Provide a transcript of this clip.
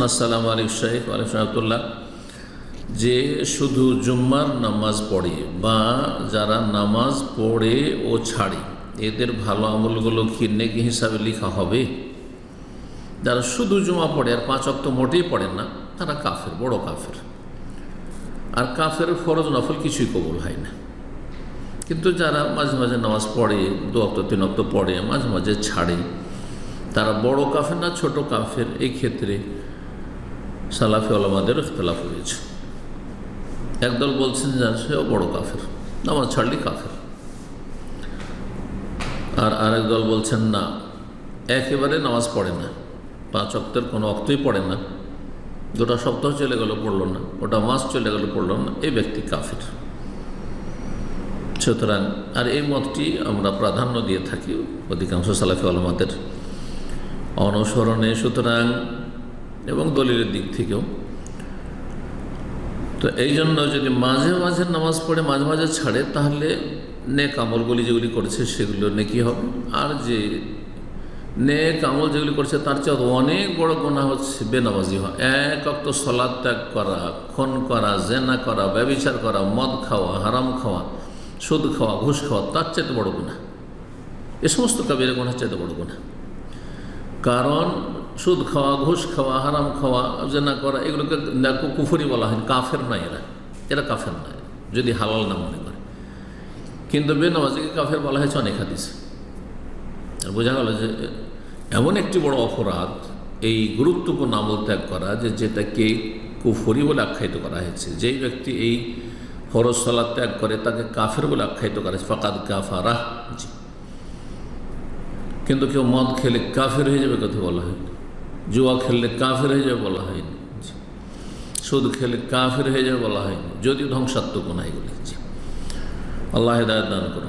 আসসালামু আলাইকুম শেখ ওয়ালাইকুম রহমতুল্লাহ। যে শুধু জুম্মার নামাজ পড়ে বা যারা নামাজ পড়ে ও ছাড়ে, এদের ভালো আমলগুলো কি নেকি হিসাবে লেখা হবে? যারা শুধু জুমা পড়ে আর 5 ওয়াক্ত মোটেই পড়েন না, তারা কাফের, বড় কাফের। আর কাফের ফরজ নফল কিছুই কবুল হয় না। কিন্তু যারা মাঝে মাঝে নামাজ পড়ে, 2 ওয়াক্ত 3 ওয়াক্ত পড়ে, মাঝে মাঝে ছাড়ে, তারা বড় কাফের না ছোট কাফের? এই ক্ষেত্রে সালাফি ওলামাদের ইখতিলাফ হয়েছে। একদল বলছেন যে সেও বড় কাফের, নামাজ ছাড়লে কাফের। আর আরেক দল বলছেন না, একেবারে নামাজ পড়ে না, 5 ওয়াক্তের কোনো অক্তই পড়ে না, 2টা সপ্তাহ চলে গেল পড়ল না, ওটা মাস চলে গেল পড়ল না, এই ব্যক্তি কাফের। সুতরাং আর এই মতটি আমরা প্রাধান্য দিয়ে থাকি অধিকাংশ সালাফি ওলামাদের অনুসরণে, সুতরাং এবং দলিলের দিক থেকেও। তো এই জন্য যদি মাঝে মাঝে নামাজ পড়ে মাঝে মাঝে ছাড়ে, তাহলে নেক আমলগুলি যেগুলি করেছে সেগুলো নেকি হবে। আর যে নেক আমল যেগুলি করছে তার চেয়ে অনেক বড় গুনাহ হচ্ছে বেনামাজি হওয়া। 1 ওয়াক্ত সালাত ত্যাগ করা, খুন করা, জেনা করা, ব্যভিচার করা, মদ খাওয়া, হারাম খাওয়া, সুদ খাওয়া, ঘুষ খাওয়া, তার চাইতে বড় গুনাহ। এ সমস্ত কাবিরা গুনাহ চাইতে বড় গুনাহ। কারণ সুদ খাওয়া, ঘুষ খাওয়া, হারাম খাওয়া, জেনা করা, এগুলোকে কুফরি বলা হয়, কাফের নয়। এরা কাফের নয় যদি হালাল না মনে করে। কিন্তু বেনামাজিকে কাফের বলা হয়েছে অনেক হাদিসে। বোঝা গেল যে এমন একটি বড় অপরাধ এই গুরুত্বপূর্ণ আমল ত্যাগ করা, যেটাকে কুফরি বলে আখ্যায়িত করা হয়েছে। যেই ব্যক্তি এই ফরজ সালাত ত্যাগ করে তাকে কাফের বলে আখ্যায়িত করা হয়েছে, ফাকাদ কাফারাহ। জি, কিন্তু কেউ মদ খেলে কাফের হয়ে যাবে কথা বলা হয়নি, জুয়া খেললে কাফের হয়ে যাবে বলা হয়নি, সুদ খেলে কাফের হয়ে যাবে বলা হয়নি, যদিও ধ্বংসাত্মক গুনাহ এগুলি। জি, আল্লাহ হিদায়াত দান করুন।